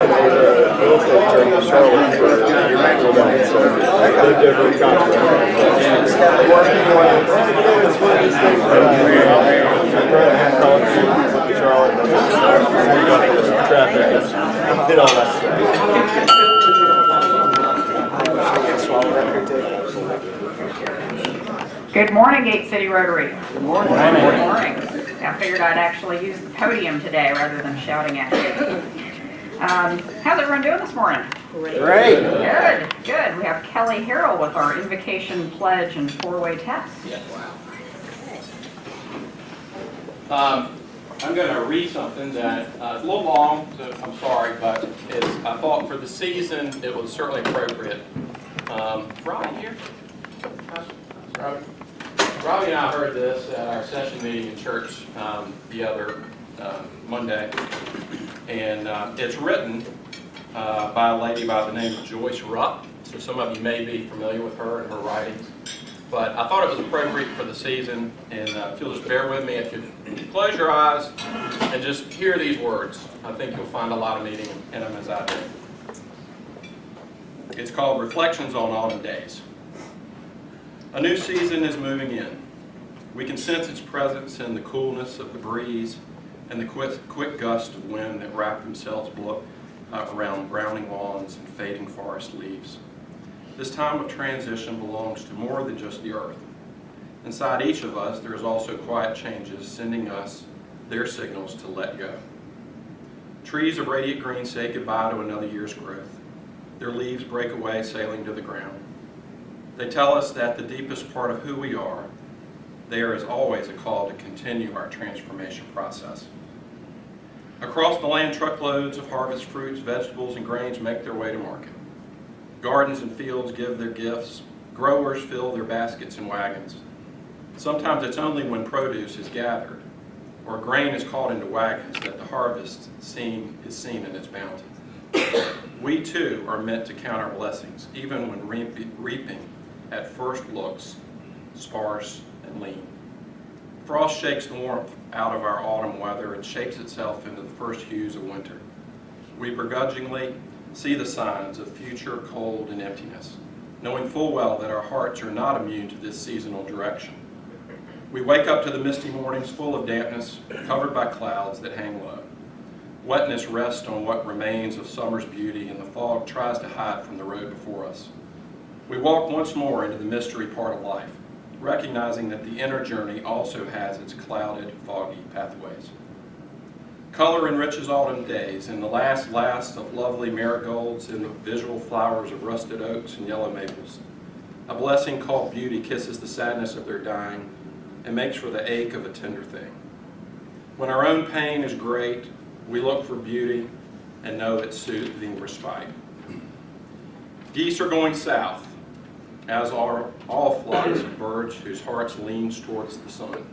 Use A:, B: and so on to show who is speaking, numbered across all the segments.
A: real estate attorney in Charlotte for lived over in Colorado. Working on it's one of these things that I have college students in Charlotte and traffic and did all that stuff.
B: Good morning, Gate City Rotary.
A: Good morning.
B: Good morning. I figured I'd actually use the podium today rather than shouting at you. How's everyone doing this morning?
A: Great.
B: Good. We have Kelly Harrell with our invocation, pledge, and four-way test.
C: Yes. I'm going to read something that is a little long, so I'm sorry, but I thought for the season it was certainly appropriate. Robbie here? Robbie and I heard this at our session meeting in church the other Monday, and it's written by a lady by the name of Joyce Rupp, so some of you may be familiar with her and her writings. But I thought it was appropriate for the season, and if you'll just bear with me, if you close your eyes and just hear these words, I think you'll find a lot of meaning in them as I do. It's called Reflections on Autumn Days. A new season is moving in. We can sense its presence in the coolness of the breeze and the quick gust of wind that wrap themselves around browning lawns and fading forest leaves. This time of transition belongs to more than just the earth. Inside each of us, there is also quiet changes sending us their signals to let go. Trees of radiant green say goodbye to another year's growth. Their leaves break away, sailing to the ground. They tell us that the deepest part of who we are, there is always a call to continue our transformation process. Across the land, truckloads of harvest fruits, vegetables, and grains make their way to market. Gardens and fields give their gifts. Growers fill their baskets and wagons. Sometimes it's only when produce is gathered or grain is caught into wagons that the harvest is seen in its bounty. We too are meant to count our blessings, even when reaping at first looks sparse and lean. Frost shakes the warmth out of our autumn weather and shapes itself into the first hues of winter. We begrudgingly see the signs of future cold and emptiness, knowing full well that our hearts are not immune to this seasonal direction. We wake up to the misty mornings full of dampness, covered by clouds that hang low. Wetness rests on what remains of summer's beauty, and the fog tries to hide from the road before us. We walk once more into the mystery part of life, recognizing that the inner journey also has its clouded, foggy pathways. Color enriches autumn days, and the last of lovely marigolds and the visual flowers of rusted oaks and yellow maples. A blessing called beauty kisses the sadness of their dying and makes for the ache of a tender thing. When our own pain is great, we look for beauty and know its soothing respite. Geese are going south, as are all flocks of birds whose hearts leans towards the sun.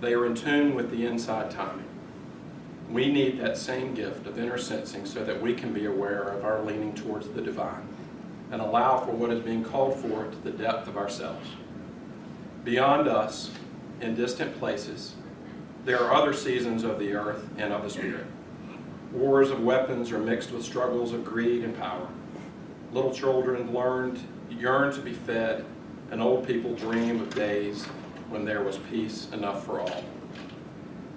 C: They are in tune with the inside timing. We need that same gift of inner sensing so that we can be aware of our leaning towards the divine and allow for what is being called forth to the depth of ourselves. Beyond us, in distant places, there are other seasons of the earth and of the spirit. Wars of weapons are mixed with struggles of greed and power. Little children yearn to be fed, and old people dream of days when there was peace enough for all.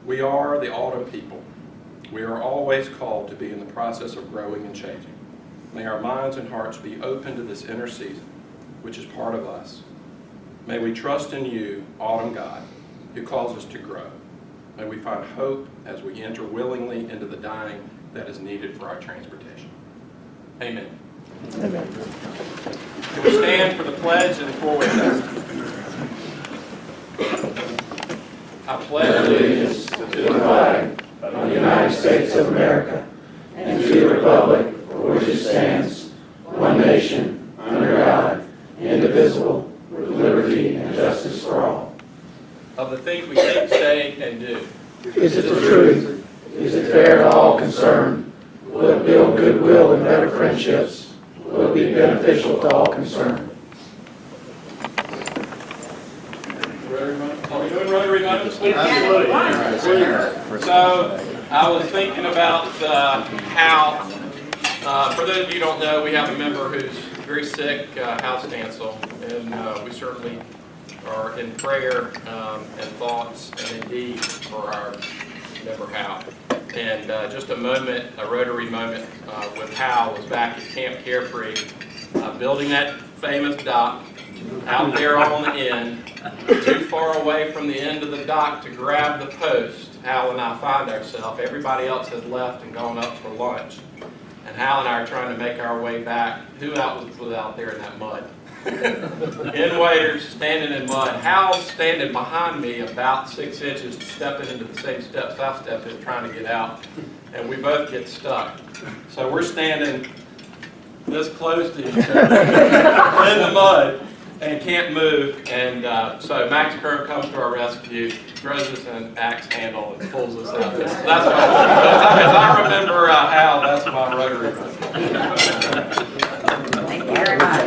C: We are the autumn people. We are always called to be in the process of growing and changing. May our minds and hearts be open to this inner season, which is part of us. May we trust in you, autumn God, who calls us to grow. May we find hope as we enter willingly into the dying that is needed for our transportation. Amen.
A: Amen.
C: Can we stand for the pledge and the four-way test? I pledge
D: allegiance to the flag of the United States of America and to the republic for which it stands, one nation, under God, indivisible, with liberty and justice for all.
C: Of the things we think, say, and do.
D: Is it the truth? Is it fair to all concerned? Will it build goodwill and better friendships? Will it be beneficial to all concerned?
C: Are we doing Rotary Monday?
B: Absolutely.
C: So I was thinking about how For those of you who don't know, we have a member who's very sick, Hal Stansel, and we certainly are in prayer and thoughts and indeed for our member Hal. And just a moment, a Rotary moment with Hal was back at Camp Carefree, building that famous dock out there on the end, too far away from the end of the dock to grab the post. Hal and I find ourselves, everybody else has left and gone up for lunch. And Hal and I are trying to make our way back. Who else was out there in that mud? In waders, standing in mud. Hal's standing behind me about 6 inches, stepping into the same steps I stepped in, trying to get out. And we both get stuck. So we're standing this close to each other in the mud and can't move. And so Max Kern comes to our rescue, throws us an axe handle and pulls us out. So that's my, as I remember Hal, that's my Rotary.
B: Thank you very much.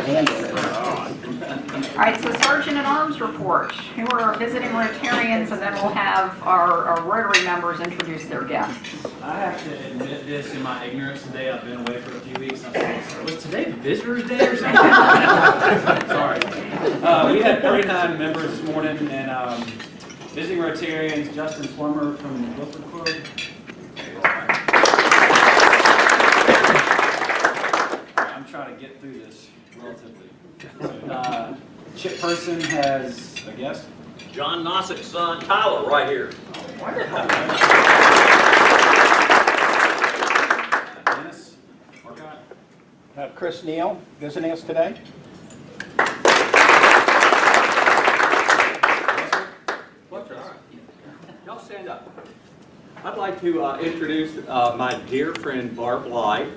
B: All right, so Sergeant at Arms report. Who are our visiting Rotarians, and then we'll have our Rotary members introduce their guests.
E: I have to admit this in my ignorance today. I've been away for a few weeks. I'm saying, was today Visitors Day or something? Sorry. We had 39 members this morning, and visiting Rotarians, Justin Plummer from Wilford Club. I'm trying to get through this relatively. Chip Person has a guest.
F: John Nossick's son, Tyler, right here.
B: Wonderful.
E: Dennis Marcotte.
G: Have Chris Neal visiting us today.
F: Y'all stand up. I'd like to introduce my dear friend Barb Light.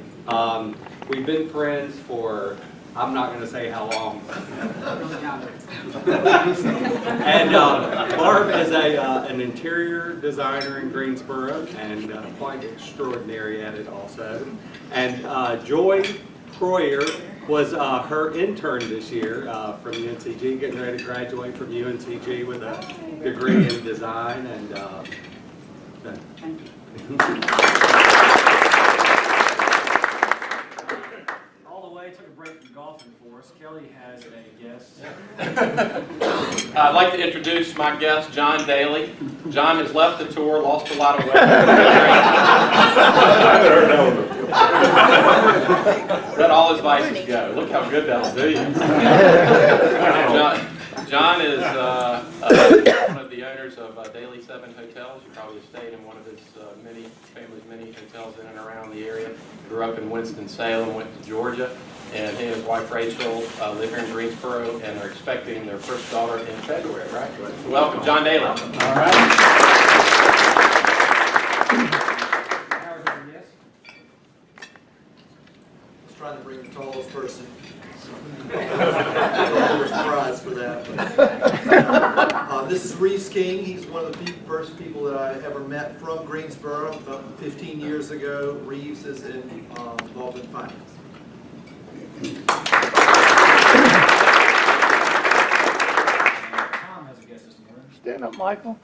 F: We've been friends for, I'm not going to say how long. And Barb is an interior designer in Greensboro and quite extraordinary at it also. And Joy Croyer was her intern this year from UNCG, getting ready to graduate from UNCG with a degree in design. And
E: Took a break from golfing for us. Kelly has a guest.
C: I'd like to introduce my guest, John Daly. John has left the tour, lost a lot of weight. Let all his vices go. Look how good that'll do you. John is one of the owners of Daily 7 Hotels. You probably stayed in one of his family's many hotels in and around the area. Grew up in Winston-Salem, went to Georgia, and he and his wife Rachel live here in Greensboro and are expecting their first daughter in February, right? So welcome, John Daly.
E: All right.
H: Just trying to bring the tallest person. We're surprised for that. But, this is Reeves King. He's one of the first people that I ever met from Greensboro about 15 years ago. Reeves is involved in finance.
E: Tom has a guest this morning.
I: Stand up, Michael.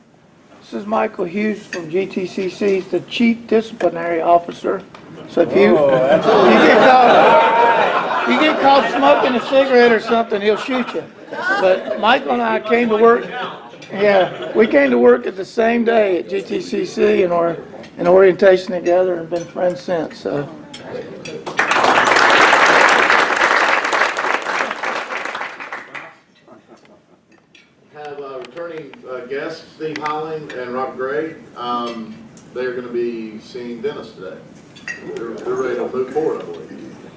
I: This is Michael Hughes from GTCC. He's the Chief Disciplinary Officer. So if you get caught smoking a cigarette or something, he'll shoot you. But Michael and I came to work. Yeah, we came to work at the same day at GTCC and are in orientation together and been friends since. So.
A: Have returning guests, Steve Holling and Rob Gray. They're going to be seeing Dennis today. They're ready to move forward, I believe.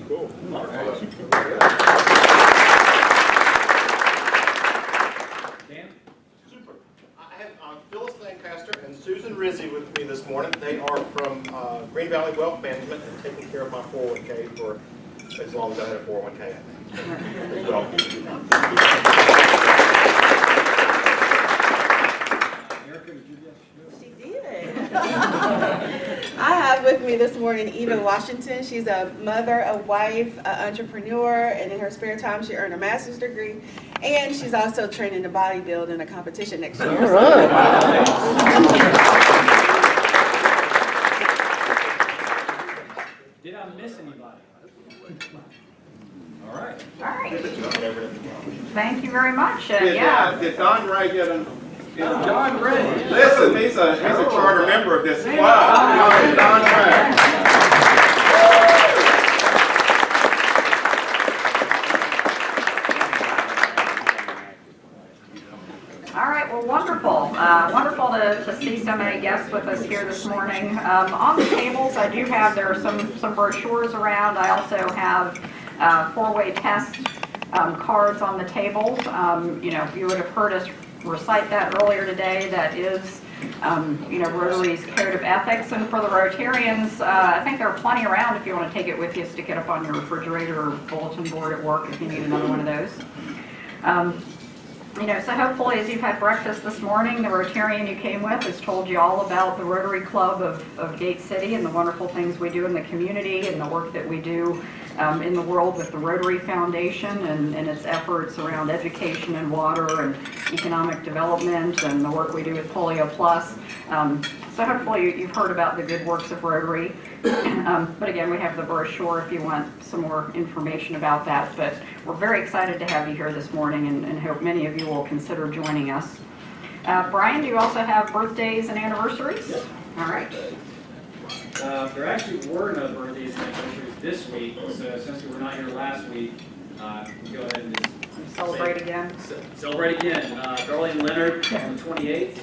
A: Cool. All right.
E: Dan?
J: Super. I have Phyllis Lancaster and Susan Rizzi with me this morning. They are from Green Valley Wealth Management and taking care of my 401k for as long as I had a 401k. Well,
K: she did. I have with me this morning Eva Washington. She's a mother, a wife, an entrepreneur, and in her spare time she earned a master's degree. And she's also training to bodybuild in a competition next year.
I: All right.
E: Did I miss anybody? anybody. All right.
B: All right. Thank you very much. Yeah.
J: Did Don Ray get an?
E: John Ray.
J: Listen, he's a charter member of this. Wow. Don Ray.
B: All right, well, wonderful. Wonderful to see so many guests with us here this morning. On the tables, I do have, there are some brochures around. I also have four-way test cards on the tables. You know, you would have heard us recite that earlier today. That is, you know, Rotary's Code of Ethics. And for the Rotarians, I think there are plenty around if you want to take it with you, stick it up on your refrigerator or bulletin board at work if you need another one of those. You know, so hopefully as you've had breakfast this morning, the Rotarian you came with has told you all about the Rotary Club of Gate City and the wonderful things we do in the community and the work that we do in the world with the Rotary Foundation and its efforts around education and water and economic development and the work we do with Polio Plus. So hopefully you've heard about the good works of Rotary. But again, we have the brochure if you want some more information about that. But we're very excited to have you here this morning and hope many of you will consider joining us. Brian, do you also have birthdays and anniversaries?
E: Yes.
B: All right.
E: There actually were no birthdays and anniversaries this week, so since we were not here last week, we'll go ahead and just
B: Celebrate again.
E: Celebrate again. Darlene Leonard on the 28th.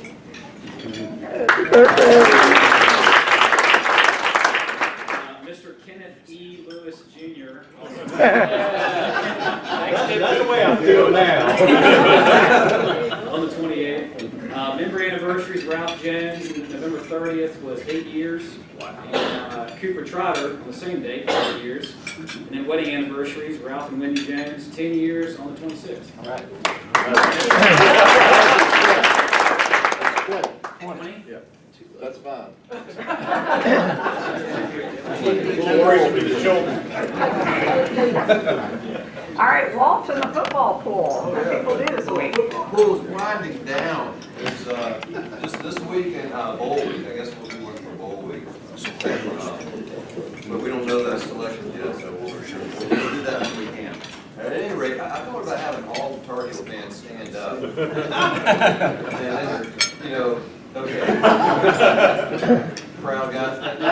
E: Mr. Kenneth E. Lewis Jr.
J: That's the way I feel now.
E: On the 28th. Member anniversaries, Ralph Jones, November 30th was 8 years. And Cooper Trotter on the same date, 8 years. And then wedding anniversaries, Ralph and Wendy Jones, 10 years on the 26th.
A: All right.
E: 20?
A: Yeah. That's fine.
B: All right, Walt and the football pool. What do people do this week?
L: Pool's winding down. It's just this week and bowl week. I guess we'll be looking for bowl week. But we don't know that selection yet, so we'll do that when we can. At any rate, I thought about having all the Tar Heel fans stand up. And, you know, okay. Proud guys. And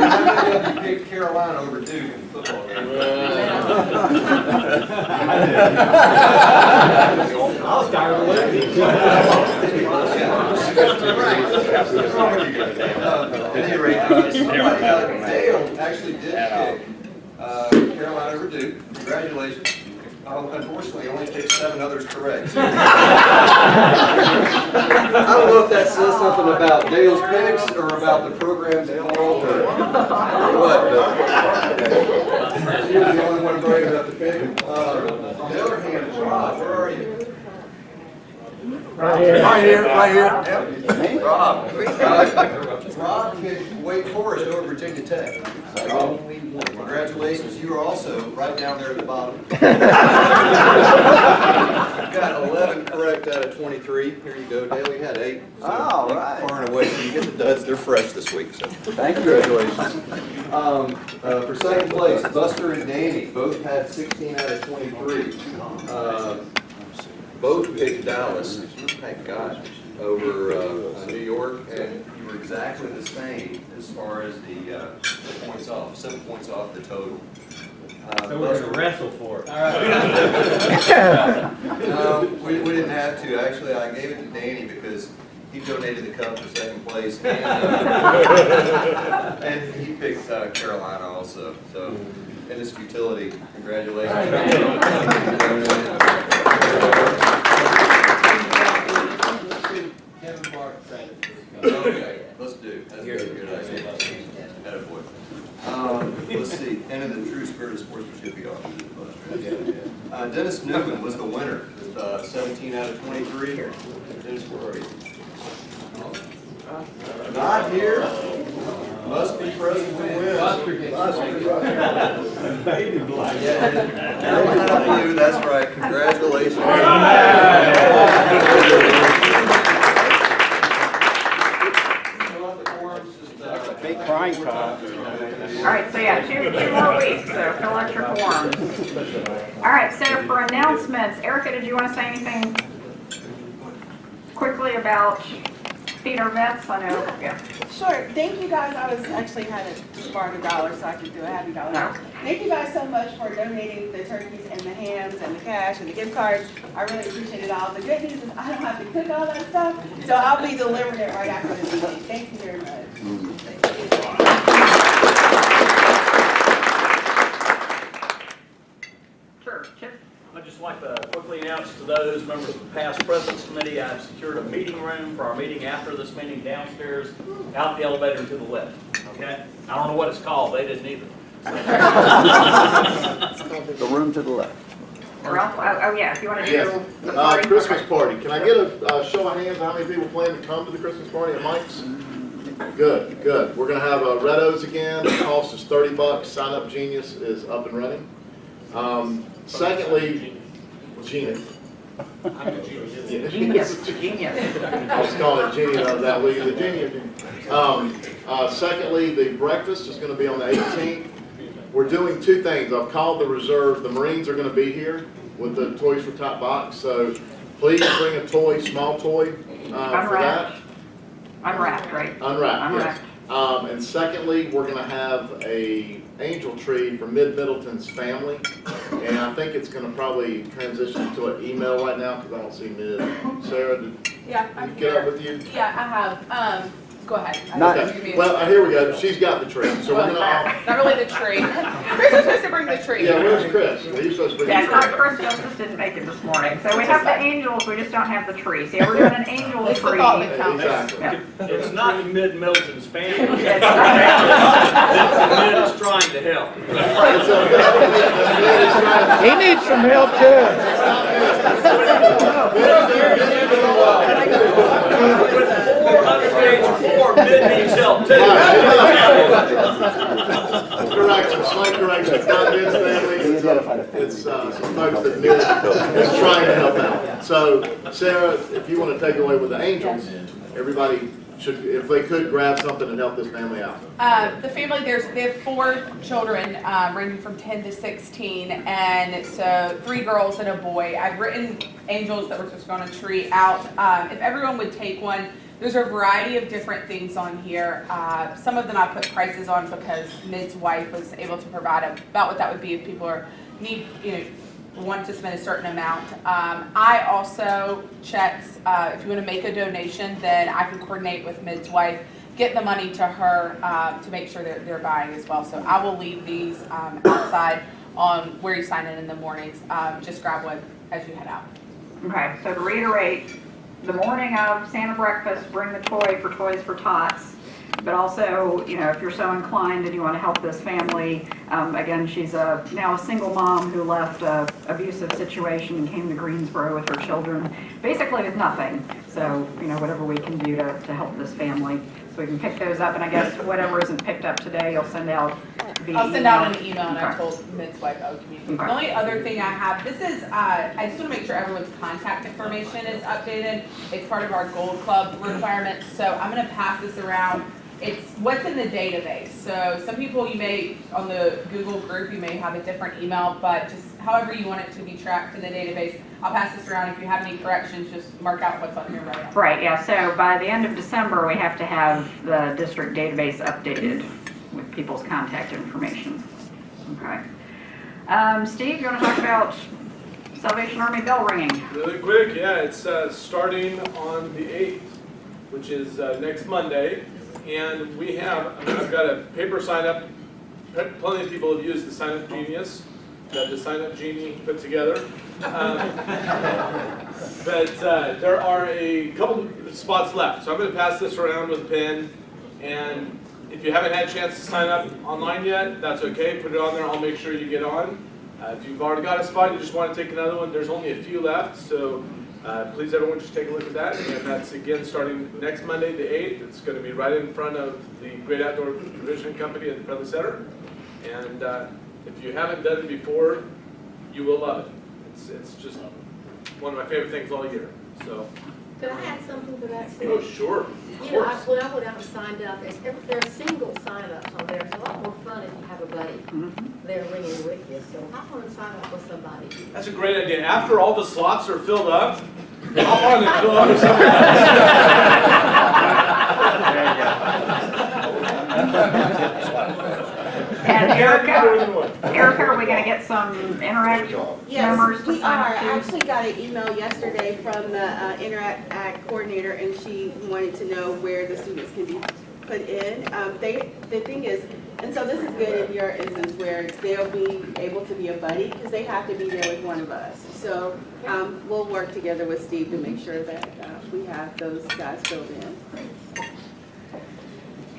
L: how many of you picked Carolina over Duke in the football game?
J: I was tired of losing.
L: At any rate, Dale actually did pick Carolina over Duke. Congratulations. Unfortunately, only picked 7 others correct. I don't know if that says something about Dale's picks or about the programs involved or what, but he was the only one brave enough to pick him. On the other hand, Rob, where are you?
I: Right here.
L: Right here. Yep. Rob. Rob picked Wake Forest over Virginia Tech. So, congratulations. You are also right down there at the bottom. Got 11 correct out of 23. Here you go, Dale. You had 8. So
A: All right.
L: Far and away. You get the duds. They're fresh this week. So
A: Thank you.
L: congratulations. For second place, Buster and Danny both had 16 out of 23. Both picked Dallas, thank God, over New York, and you were exactly the same as far as the points off, 7 points off the total.
J: So we're going to wrestle for it.
L: No, we didn't have to. Actually, I gave it to Danny because he donated the cup for second place, and he picked Carolina also. So, in his futility, congratulations. Okay, let's do. That's a good idea. Attaboy. Let's see. And in the true spirit of sportsmanship, he offered. Dennis Newman was the winner with 17 out of 23. Dennis, where are you? Not here. Must be present when wins. Yeah, you. That's right. Congratulations.
G: Big crying time.
B: right, so yeah, two more weeks, so fill out your forms. All right, so for announcements, Erica, did you want to say anything quickly about Feed Our Vets? I know, yeah.
K: Sure. Thank you guys. I was actually had to borrow $1 so I could do a happy dollar.
B: No.
K: Thank you guys so much for donating the turkeys and the hams and the cash and the gift cards. I really appreciate it all. The good news is I don't have to cook all that stuff, so I'll be delivering it right after the meeting. Thank you very much.
B: Sure, Chip.
M: I'd just like to quickly announce to those members of the past presidents committee, I've secured a meeting room for our meeting after this meeting downstairs, out the elevator to the left, okay? I don't know what it's called, they didn't either.
G: The room to the left.
B: Ralph, oh yeah, if you want to
J: Yes.
B: do the party.
J: Christmas party. Can I get a show of hands? How many people plan to come to the Christmas party at Mike's? Good, good. We're gonna have a Red O's again. The cost is $30. Sign Up Genius is up and running. Secondly, Genius.
B: Genius, genius.
J: I was calling it Genie that week, the Genius. Secondly, the breakfast is gonna be on the 18th. We're doing two things. I've called the reserve. The Marines are gonna be here with the Toys for Tot box, so please bring a toy, small toy, for that.
B: Unwrapped, right?
J: Unwrapped, yes.
B: Unwrapped.
J: And secondly, we're gonna have a angel tree for Mid-Middleton's family. And I think it's gonna probably transition to an email right now, because I don't see Mid. Sarah, did
N: Yeah,
J: you get up with you?
N: Yeah, I have. Go ahead.
J: Okay. Well, here we go. She's got the tree, so we're gonna.
N: Not really the tree. Chris was supposed to bring the tree.
J: Yeah, where's Chris? Well, he's supposed to bring
B: Yeah,
J: the
B: not
J: tree.
B: Chris Justice didn't make it this morning. So we have the angels, we just don't have the tree. See, we're doing an angel
N: It's the
B: tree.
N: thought that counts.
J: Exactly.
B: Yeah.
M: It's not Mid-Middleton's family.
B: It's
M: Mid is trying to help.
I: He needs some help too.
M: Mid needs help too.
J: Correction, slight correction. It's not Mid's family. It's some folks that Mid is trying to help out. So, Sarah, if you want to take it away with the angels, everybody should, if they could, grab something and help this family out.
N: The family, they have 4 children, ranging from 10 to 16, and so 3 girls and a boy. I've written angels that we're just going to tree out. If everyone would take one, there's a variety of different things on here. Some of them I put prices on because Mid's wife was able to provide about what that would be if people want to spend a certain amount. I also checks, if you want to make a donation, then I can coordinate with Mid's wife, get the money to her to make sure that they're buying as well. So I will leave these outside on where you sign in the mornings. Just grab one as you head out.
B: Okay, so to reiterate, the morning of Santa breakfast, bring the toy for Toys for Tots. But also, if you're so inclined and you want to help this family, again, she's now a single mom who left an abusive situation and came to Greensboro with her children, basically with nothing. So, whatever we can do to help this family. So we can pick those up, and I guess whatever isn't picked up today, you'll send out via
N: I'll send out an email, and I
B: Okay.
N: told Mid's wife I would communicate.
B: Okay.
N: The only other thing I have, this is, I just want to make sure everyone's contact information is updated. It's part of our Gold Club requirement, so I'm going to pass this around. It's what's in the database. So some people, you may, on the Google group, you may have a different email, but just however you want it to be tracked in the database, I'll pass this around. If you have any corrections, just mark out what's on here right now.
B: Right, yeah, so by the end of December, we have to have the district database updated with people's contact information. Okay. Steve, you want to talk about Salvation Army bell ringing?
O: Really quick, yeah, it's starting on the 8th, which is next Monday. And we have, I've got a paper sign up. Plenty of people have used the Sign Up Genius, the Sign Up Genie put together. But there are a couple spots left. So I'm going to pass this around with a pen. And if you haven't had a chance to sign up online yet, that's okay. Put it on there. I'll make sure you get on. If you've already got a spot, you just want to take another one, there's only a few left. So please, everyone, just take a look at that. And that's, again, starting next Monday, the 8th. It's going to be right in front of the Great Outdoor Provision Company at the Friendly Center. And if you haven't done it before, you will love it. It's just one of my favorite things all year. So.
P: Could I add something to that, Steve?
O: Oh, sure. Of
P: When
O: course.
P: I went out and signed up, there are single sign-ups on there. It's a lot more fun if you they're ringing with you, so I want to sign up for somebody.
O: That's a great idea. After all the slots are filled up, hop on and fill up with somebody
B: And Erica, are we going to get some Interact members
K: Yes,
B: to
K: we
B: sign
K: are.
B: up
K: I
B: too?
K: actually got an email yesterday from the Interact Act coordinator, and she wanted to know where the students can be put in. The thing is, and so this is good in your instance where they'll be able to be a buddy because they have to be there with one of us. So we'll work together with Steve to make sure that we have those guys filled in.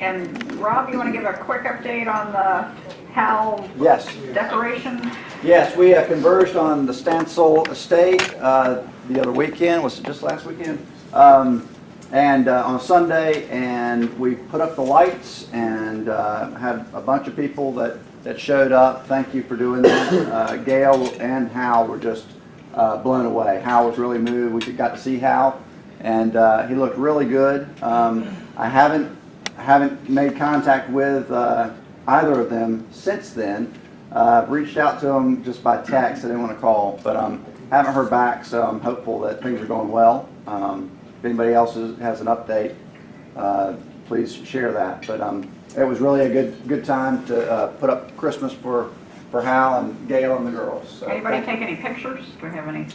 B: And Rob, you want to give a quick update on the Hal
G: Yes.
B: decoration?
G: Yes, we converged on the Stansel Estate the other weekend. Was it just last weekend? And on Sunday, and we put up the lights and had a bunch of people that showed up. Thank you for doing that. Gail and Hal were just blown away. Hal was really moved. We got to see Hal, and he looked really good. I haven't made contact with either of them since then. I've reached out to them just by text. I didn't want to call, but haven't heard back, so I'm hopeful that things are going well. If anybody else has an update, please share that. But it was really a good time to put up Christmas for Hal and Gail and the girls. So,
B: Anybody take any pictures? Do we have any?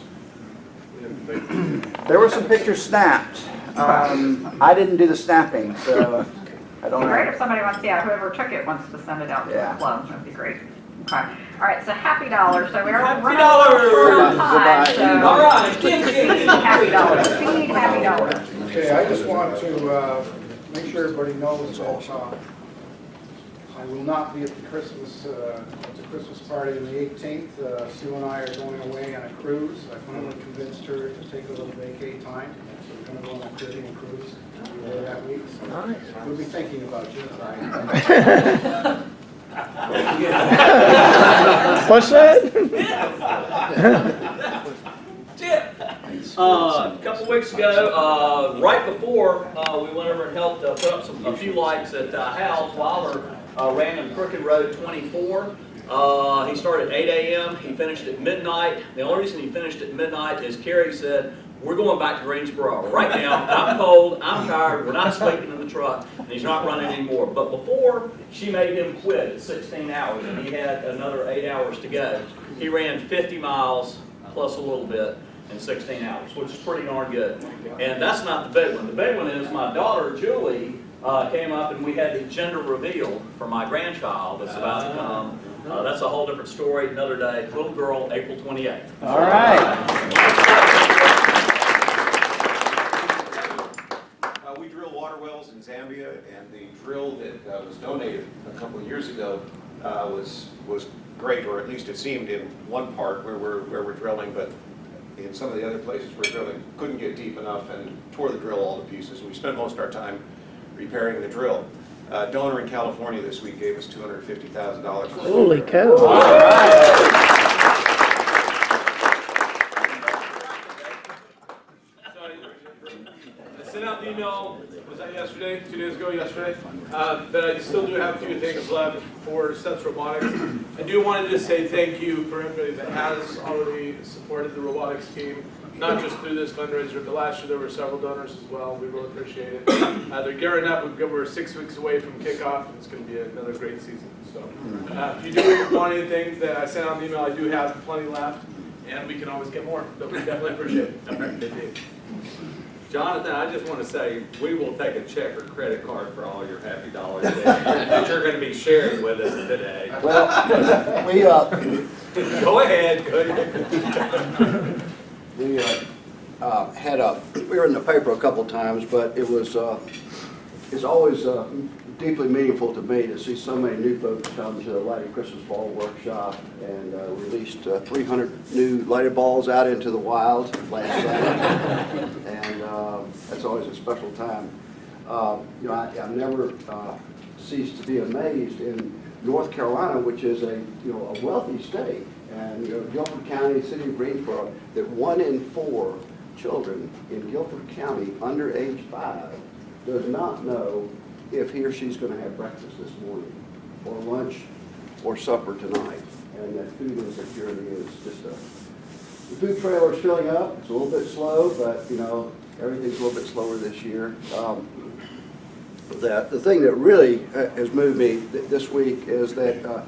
G: there were some pictures snapped. I didn't do the snapping, so I don't
B: It'd be great
G: know.
B: if somebody wants, whoever took it wants to send it out to
G: Yeah.
B: the club. That'd be great. Okay. All right, so Happy Dollar. So we are
O: Happy
B: running
O: Dollar!
B: short on time. So
O: All right.
B: Happy Dollar. Feed Happy Dollar.
I: Okay, I just want to make sure everybody knows that I will not be at the Christmas party on the 18th. Sue and I are going away on a cruise. I finally convinced her to take a little vacay time, so we're going to go on a Caribbean cruise that week. So we'll be thinking about you. What's that?
M: A couple weeks ago, right before we went over and helped put up a few lights at Hal's, Wilder ran on Crooked Road 24. He started at 8 a.m. He finished at midnight. The only reason he finished at midnight is Carrie said, "We're going back to Greensboro right now. I'm cold. I'm tired. We're not sleeping in the truck." And he's not running anymore. But before she made him quit at 16 hours, and he had another 8 hours to go, he ran 50 miles plus a little bit in 16 hours, which is pretty darn good. And that's not the big one. The big one is my daughter, Julie, came up and we had the gender reveal for my grandchild that's about to come. That's a whole different story, another day. Little girl, April 28th.
G: All right.
Q: We drill water wells in Zambia, and the drill that was donated a couple of years ago was great, or at least it seemed in one part where we're drilling, but in some of the other places we're drilling couldn't get deep enough and tore the drill all to pieces. And we spent most of our time repairing the drill. A donor in California this week gave us $250,000.
I: Holy cow.
Q: All right.
O: I sent out the email, was that yesterday, 2 days ago, yesterday? But I still do have a few things left for Seth's Robotics. I do want to just say thank you for everybody that has already supported the robotics team, not just through this fundraiser, but last year there were several donors as well. We really appreciate it. They're gearing up. We're 6 weeks away from kickoff, and it's going to be another great season. So if you do want anything that I sent out in the email, I do have plenty left, and we can always get more, but we definitely appreciate it.
F: Jonathan, I just want to say, we will take a check or credit card for all your Happy Dollars that you're going to be sharing with us today.
I: Well, we
F: Go ahead.
R: We we were in the paper a couple times, but it's always deeply meaningful to me to see so many new folks come to the Lighted Christmas Ball Workshop, and released 300 new lighted balls out into the wild last Saturday, and that's always a special time. I've never ceased to be amazed in North Carolina, which is a wealthy state, and Guilford County, city of Greensboro, that 1 in 4 children in Guilford County under age 5 does not know if he or she's going to have breakfast this morning, or lunch, or supper tonight. And that food insecurity is just the food trailer's filling up. It's a little bit slow, but you know, everything's a little bit slower this year. The thing that really has moved me this week is that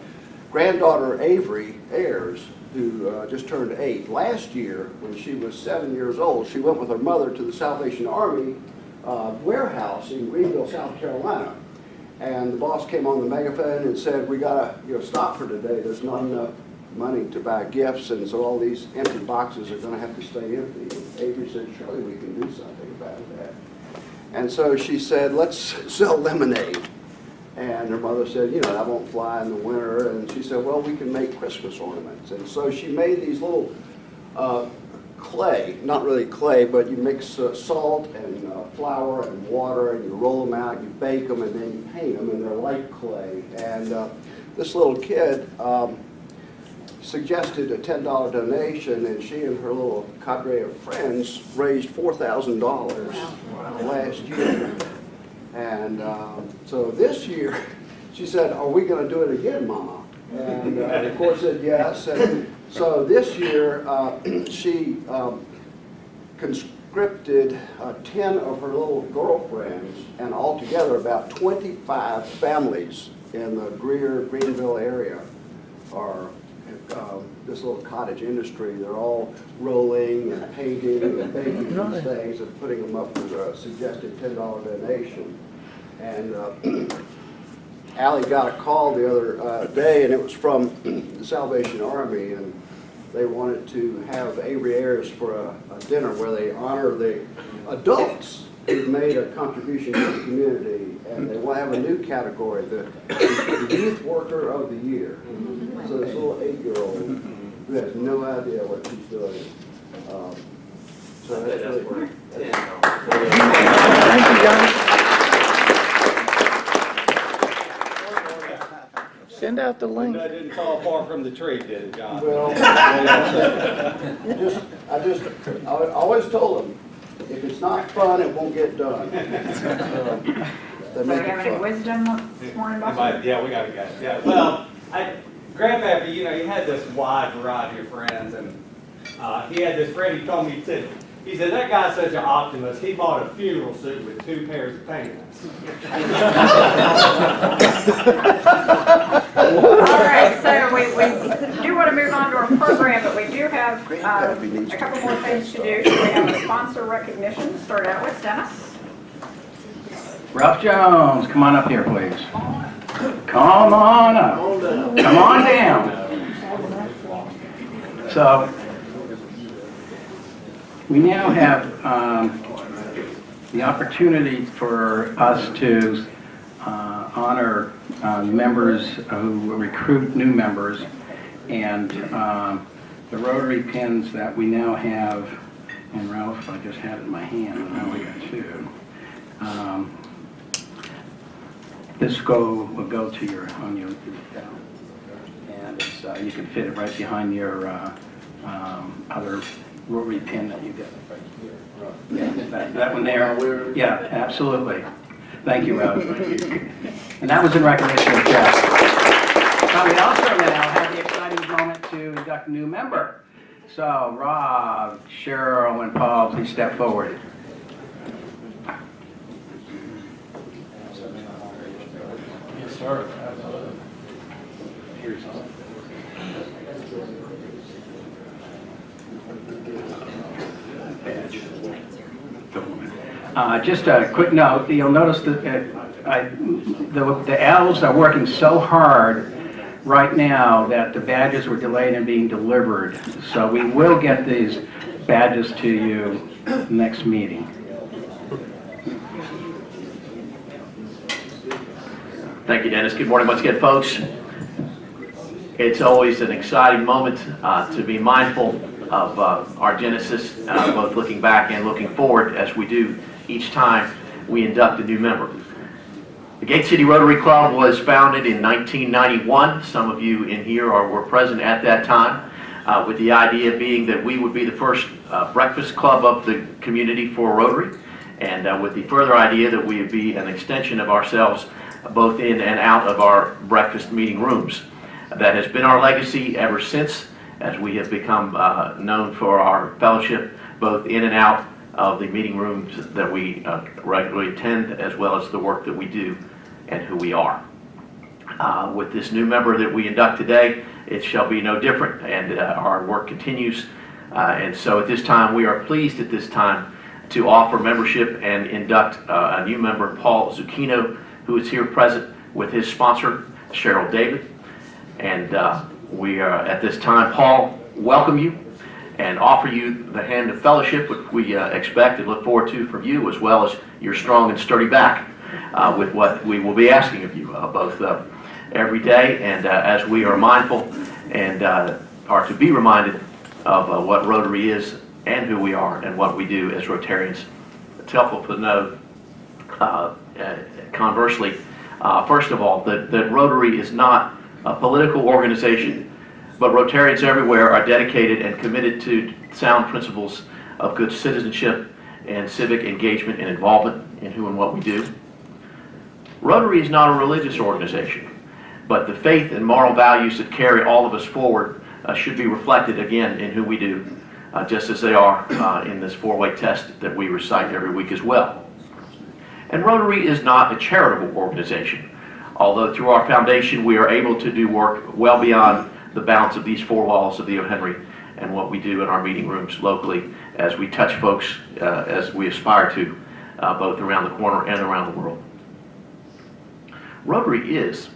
R: granddaughter Avery Ayers, who just turned 8, last year when she was 7 years old, she went with her mother to the Salvation Army warehouse in Greenville, South Carolina. And the boss came on the megaphone and said, we gotta stop for today. There's not enough money to buy gifts, and so all these empty boxes are gonna have to stay empty. And Avery said, surely we can do something about that. And so she said, let's sell lemonade. And her mother said, you know, that won't fly in the winter. And she said, well, we can make Christmas ornaments. And so she made these little clay, not really clay, but you mix salt and flour and water, and you roll them out, you bake them, and then you paint them, and they're like clay. And this little kid suggested a $10 donation, and she and her little cadre of friends raised $4,000 last year. And so this year, she said, are we going to do it again, Mama? And of course said yes. And so this year, she conscripted 10 of her little girlfriends, and altogether about 25 families in the Greenville area are this little cottage industry. They're all rolling and painting and baking these things and putting them up for a suggested $10 donation. And Allie got a call the other day, and it was from the Salvation Army, and they wanted to have Avery Ayers for a dinner where they honor the adults who made a contribution to the community, and they want to have a new category, the Youth Worker of the Year. So this little 8-year-old who has no idea what she's doing. So that's really
I: Thank you, John. Send out the link.
F: That didn't fall far from the tree, did it, John?
R: Well, I always told them, if it's not fun, it won't get done. So,
B: Do you have any wisdom this morning, Buster?
F: Yeah, we got to go. Yeah, well, Grandpappy, you know, you had this wide variety of friends, and he had this friend, he told me, he said, that guy's such an optimist, he bought a funeral suit with 2 pairs of pants.
B: All right, so we do want to move on to our program, but we do have a couple more things to do. So we have a sponsor recognition. Start out with Dennis.
S: Ralph Jones, come on up here, please. Come on up. Come on down. So, we now have the opportunity for us to honor members who recruit new members, and the Rotary pins that we now have, and Ralph, I just had it in my hand, and now we got 2. This will go to your and it's, you can fit it right behind your other Rotary pin that you get right here. That one there. Yeah, absolutely. Thank you, Rob. And that was in recognition of Jeff. But we also now have the exciting moment to induct a new member. So, Rob, Cheryl, and Paul, please step forward.
E: Yes, sir.
S: Here's just a quick note, you'll notice that the elves are working so hard right now that the badges were delayed in being delivered. So we will get these badges to you next meeting.
T: Thank you, Dennis. Good morning once again, folks. It's always an exciting moment to be mindful of our Genesis, both looking back and looking forward as we do each time we induct a new member. The Gate City Rotary Club was founded in 1991. Some of you in here were present at that time, with the idea being that we would be the first breakfast club of the community for Rotary, and with the further idea that we would be an extension of ourselves both in and out of our breakfast meeting rooms. That has been our legacy ever since, as we have become known for our fellowship, both in and out of the meeting rooms that we regularly attend, as well as the work that we do and who we are. With this new member that we induct today, it shall be no different, and our work continues. And so at this time, we are pleased at this time to offer membership and induct a new member, Paul Zucchino, who is here present with his sponsor, Cheryl David. And we are at this time, Paul, welcome you and offer you the hand of fellowship, which we expect and look forward to from you, as well as your strong and sturdy back with what we will be asking of you, both every day and as we are mindful and are to be reminded of what Rotary is and who we are and what we do as Rotarians. It's helpful to know, conversely, first of all, that Rotary is not a political organization, but Rotarians everywhere are dedicated and committed to sound principles of good citizenship and civic engagement and involvement in who and what we do. Rotary is not a religious organization, but the faith and moral values that carry all of us forward should be reflected again in who we do, just as they are in this four-way test that we recite every week as well. And Rotary is not a charitable organization, although through our foundation we are able to do work well beyond the bounds of these four walls of the O. Henry and what we do in our meeting rooms locally as we touch folks as we aspire to, both around the corner and around the world. Rotary is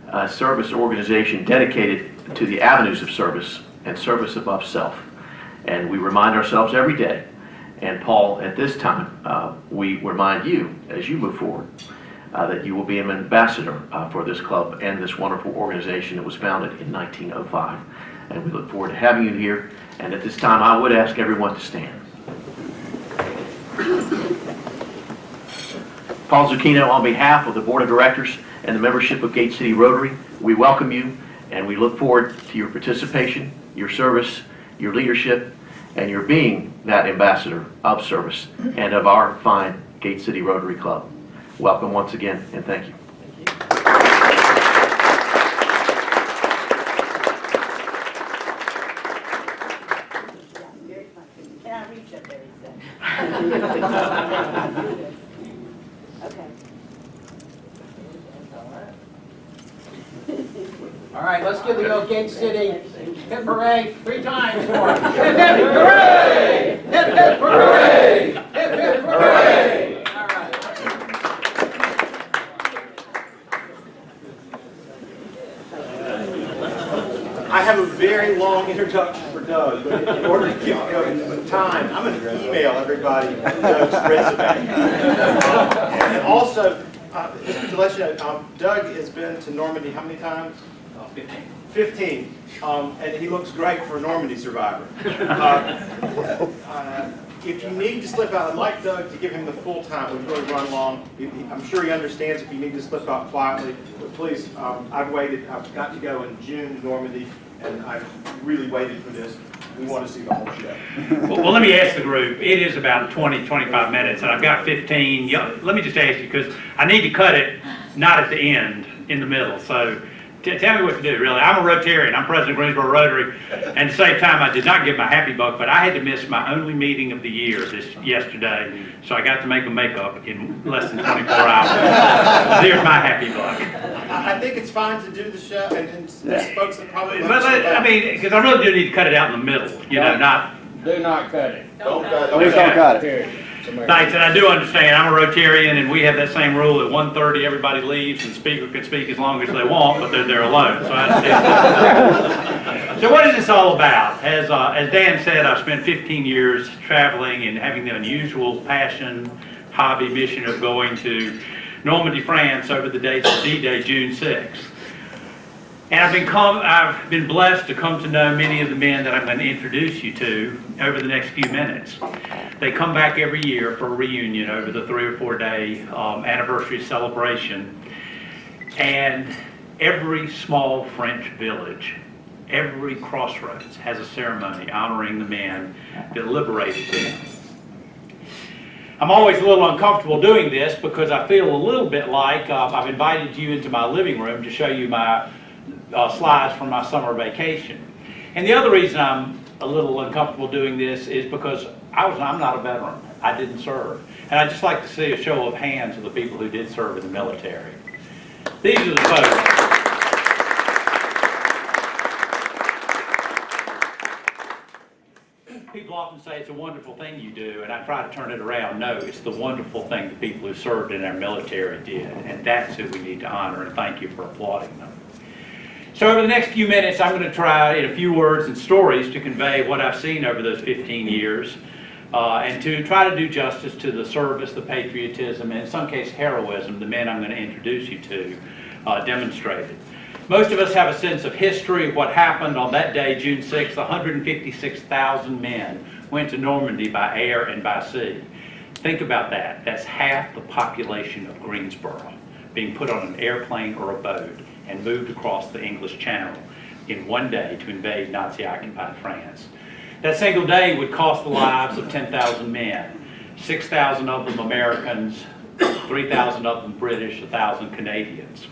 T: a service organization dedicated to the avenues of service and service above self. And we remind ourselves every day, and Paul, at this time, we remind you as you move forward that you will be an ambassador for this club and this wonderful organization that was founded in 1905. And we look forward to having you here. And at this time, I would ask everyone to stand. Paul Zucchino, on behalf of the Board of Directors and the membership of Gate City Rotary, we welcome you and we look forward to your participation, your service, your leadership, and your being that ambassador of service and of our fine Gate City Rotary Club. Welcome once again, and thank you.
P: Can I reach up there, he said? Okay.
U: All right, let's give the old Gate City hip hooray 3 times for it. Hip hip hooray! Hip hip hooray! Hip hip hooray! All right.
J: I have a very long introduction for Doug, but in order to keep going with time, I'm going to email everybody Doug's resume. And also, just to let you know, Doug has been to Normandy how many times? 15. And he looks great for a Normandy survivor. If you need to slip out, I'd like Doug to give him the full time. We've really run long. I'm sure he understands if you need to slip out quietly. But please, I've waited. I've got to go in June to Normandy, and I've really waited for this. We want to see the whole show.
V: Well, let me ask the group. It is about 20, 25 minutes, and I've got 15. Let me just ask you, because I need to cut it not at the end, in the middle. So tell me what to do, really. I'm a Rotarian. I'm president of Greensboro Rotary. And at the same time, I did not get my happy buck, but I had to miss my only meeting of the year yesterday. So I got to make a makeup in less than 24 hours. There's my happy buck.
J: I think it's fine to do the show, and folks that probably...
V: I mean, because I really do need to cut it out in the middle, you know, not...
U: Do not cut it.
J: Don't cut it.
G: Please don't cut it.
V: Thanks, and I do understand, I'm a Rotarian, and we have that same rule, at 1:30 everybody leaves, and the speaker can speak as long as they want, but they're there alone, so I understand. So what is this all about? As Dan said, I've spent 15 years traveling and having the unusual passion, hobby, mission of going to Normandy, France over the dates of D-Day, June 6th. And I've been blessed to come to know many of the men that I'm going to introduce you to over the next few minutes. They come back every year for a reunion over the 3 or 4 day anniversary celebration. And every small French village, every crossroads has a ceremony honoring the men that liberated them. I'm always a little uncomfortable doing this because I feel a little bit like I've invited you into my living room to show you slides from my summer vacation. And the other reason I'm a little uncomfortable doing this is because I'm not a veteran. I didn't serve. And I'd just like to see a show of hands of the people who did serve in the military. These are the folks. People often say it's a wonderful thing you do, and I try to turn it around. No, it's the wonderful thing the people who served in our military did, and that's who we need to honor, and thank you for applauding them. So over the next few minutes, I'm going to try, in a few words and stories, to convey what I've seen over those 15 years, and to try to do justice to the service, the patriotism, and in some case heroism the men I'm going to introduce you to demonstrated. Most of us have a sense of history of what happened on that day, June 6th. 156,000 men went to Normandy by air and by sea. Think about that. That's half the population of Greensboro being put on an airplane or a boat and moved across the English Channel in one day to invade Nazi-occupied France. That single day would cost the lives of 10,000 men, 6,000 of them Americans, 3,000 of them British, 1,000 Canadians.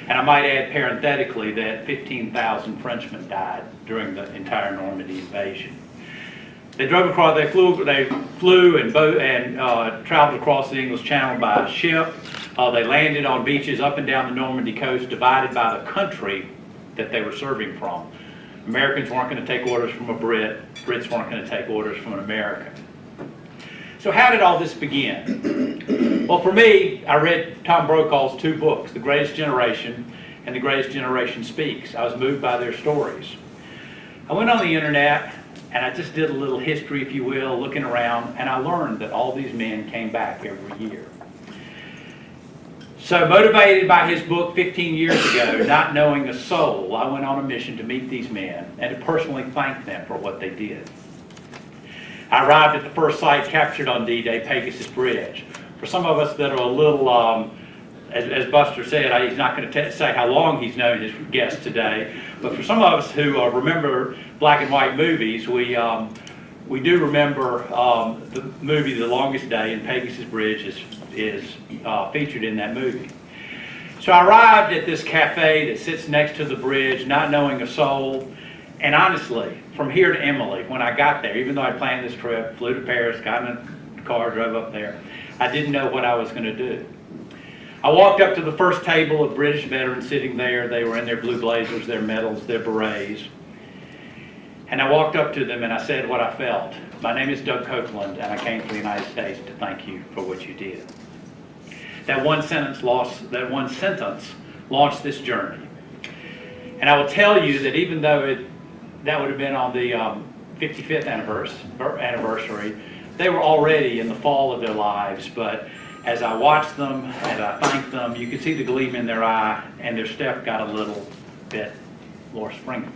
V: And I might add parenthetically that 15,000 Frenchmen died during the entire Normandy invasion. They drove across, they flew and traveled across the English Channel by ship. They landed on beaches up and down the Normandy coast, divided by the country that they were serving from. Americans weren't going to take orders from a Brit. Brits weren't going to take orders from an American. So how did all this begin? Well, for me, I read Tom Brokaw's two books, The Greatest Generation and The Greatest Generation Speaks. I was moved by their stories. I went on the internet and I just did a little history, if you will, looking around, and I learned that all these men came back every year. So motivated by his book 15 years ago, not knowing a soul, I went on a mission to meet these men and to personally thank them for what they did. I arrived at the first site captured on D-Day, Pegasus Bridge. For some of us that are a little, as Buster said, he's not going to say how long he's known his guest today, but for some of us who remember black and white movies, we do remember the movie The Longest Day, and Pegasus Bridge is featured in that movie. So I arrived at this cafe that sits next to the bridge, not knowing a soul. And honestly, from here to Emily, when I got there, even though I planned this trip, flew to Paris, got in a car, drove up there, I didn't know what I was going to do. I walked up to the first table of British veterans sitting there. They were in their blue blazers, their medals, their berets. And I walked up to them and I said what I felt. My name is Doug Copeland, and I came to the United States to thank you for what you did. That one sentence launched this journey. And I will tell you that even though that would have been on the 55th anniversary, they were already in the fall of their lives, but as I watched them, as I thanked them, you could see the gleam in their eye, and their step got a little bit more springy.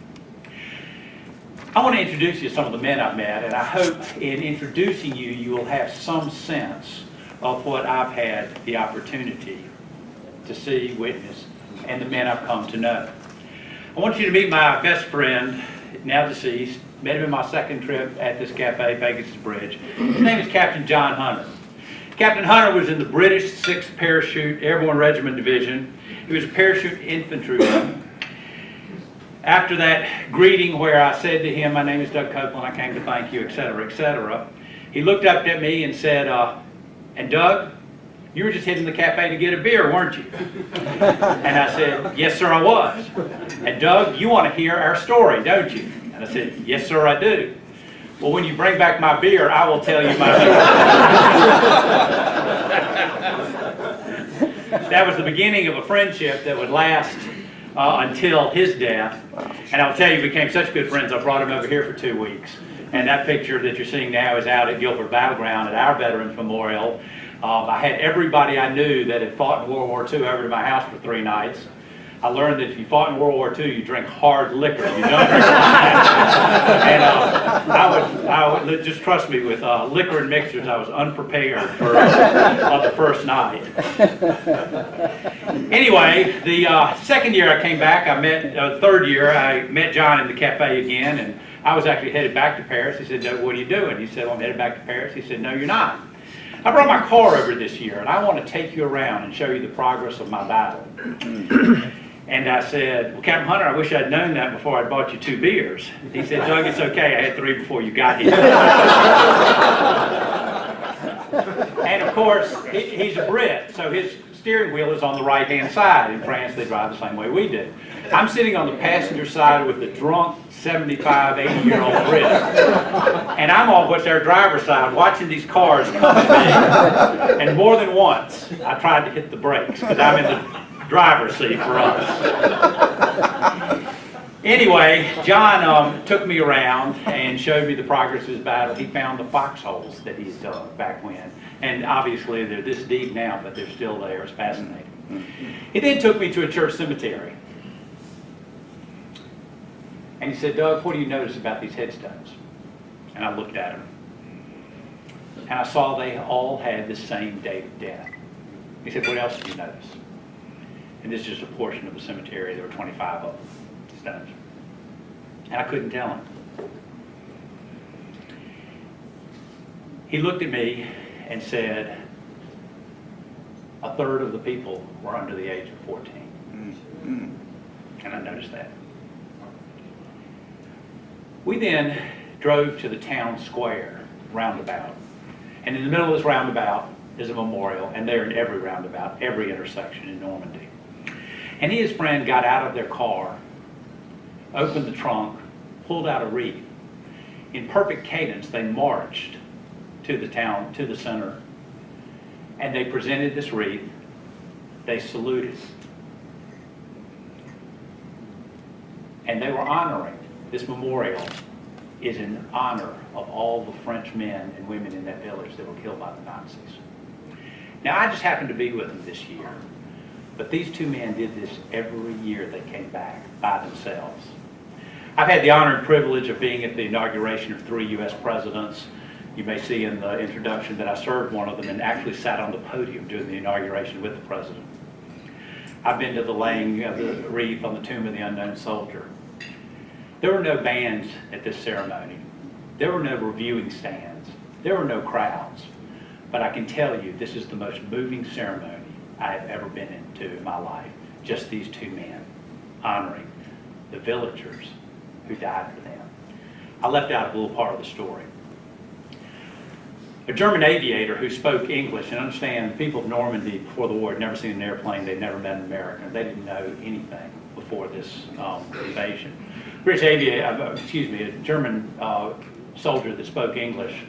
V: I want to introduce you to some of the men I've met, and I hope in introducing you, you will have some sense of what I've had the opportunity to see, witness, and the men I've come to know. I want you to meet my best friend, now deceased. Met him in my second trip at this cafe, Pegasus Bridge. His name is Captain John Hunter. Captain Hunter was in the British 6th Parachute Airborne Regiment Division. He was a parachute infantryman. After that greeting where I said to him, my name is Doug Copeland, I came to thank you, etc., he looked up at me and said, and Doug, you were just hitting the cafe to get a beer, weren't you? And I said, yes, sir, I was. And Doug, you want to hear our story, don't you? And I said, yes, sir, I do. Well, when you bring back my beer, I will tell you my story. That was the beginning of a friendship that would last until his death. And I'll tell you, we became such good friends, I brought him over here for 2 weeks. And that picture that you're seeing now is out at Guilford Battleground at our Veterans Memorial. I had everybody I knew that had fought in World War II over to my house for 3 nights. I learned that if you fought in World War II, you drink hard liquor. You don't drink and I would just trust me, with liquor and mixers, I was unprepared for the first night. Anyway, the second year I came back, third year, I met John in the cafe again, and I was actually headed back to Paris. He said, Doug, what are you doing? He said, well, I'm headed back to Paris. He said, no, you're not. I brought my car over this year, and I want to take you around and show you the progress of my battle. And I said, well, Captain Hunter, I wish I'd known that before I bought you 2 beers. He said, Doug, it's okay, I had 3 before you got here. And of course, he's a Brit, so his steering wheel is on the right-hand side. In France, they drive the same way we do. I'm sitting on the passenger side with the drunk 75, 80-year-old Brit. And I'm on what's our driver's side watching these cars come at me. And more than once, I tried to hit the brakes because I'm in the driver's seat for us. Anyway, John took me around and showed me the progress of his battle. He found the foxholes that he had dug back when. And obviously they're this deep now, but they're still there. It's fascinating. He then took me to a church cemetery. And he said, Doug, what do you notice about these headstones? And I looked at them. And I saw they all had the same date of death. He said, what else did you notice? And this is just a portion of the cemetery. There were 25 of them, stones. And I couldn't tell him. He looked at me and said, a third of the people were under the age of 14. And I noticed that. We then drove to the town square roundabout. And in the middle of this roundabout is a memorial, and they're in every roundabout, every intersection in Normandy. And he and his friend got out of their car, opened the trunk, pulled out a wreath. In perfect cadence, they marched to the town, to the center, and they presented this wreath. They saluted. And they were honoring. This memorial is in honor of all the French men and women in that village that were killed by the Nazis. Now, I just happened to be with them this year, but these 2 men did this every year they came back by themselves. I've had the honor and privilege of being at the inauguration of 3 U.S. presidents. You may see in the introduction that I served one of them and actually sat on the podium during the inauguration with the president. I've been to the laying of the wreath on the tomb of the unknown soldier. There were no bands at this ceremony. There were no reviewing stands. There were no crowds. But I can tell you, this is the most moving ceremony I have ever been into in my life. Just these 2 men honoring the villagers who died for them. I left out a little part of the story. A German aviator who spoke English, and understand the people of Normandy before the war had never seen an airplane, they'd never met an American. They didn't know anything before this invasion. A German soldier that spoke English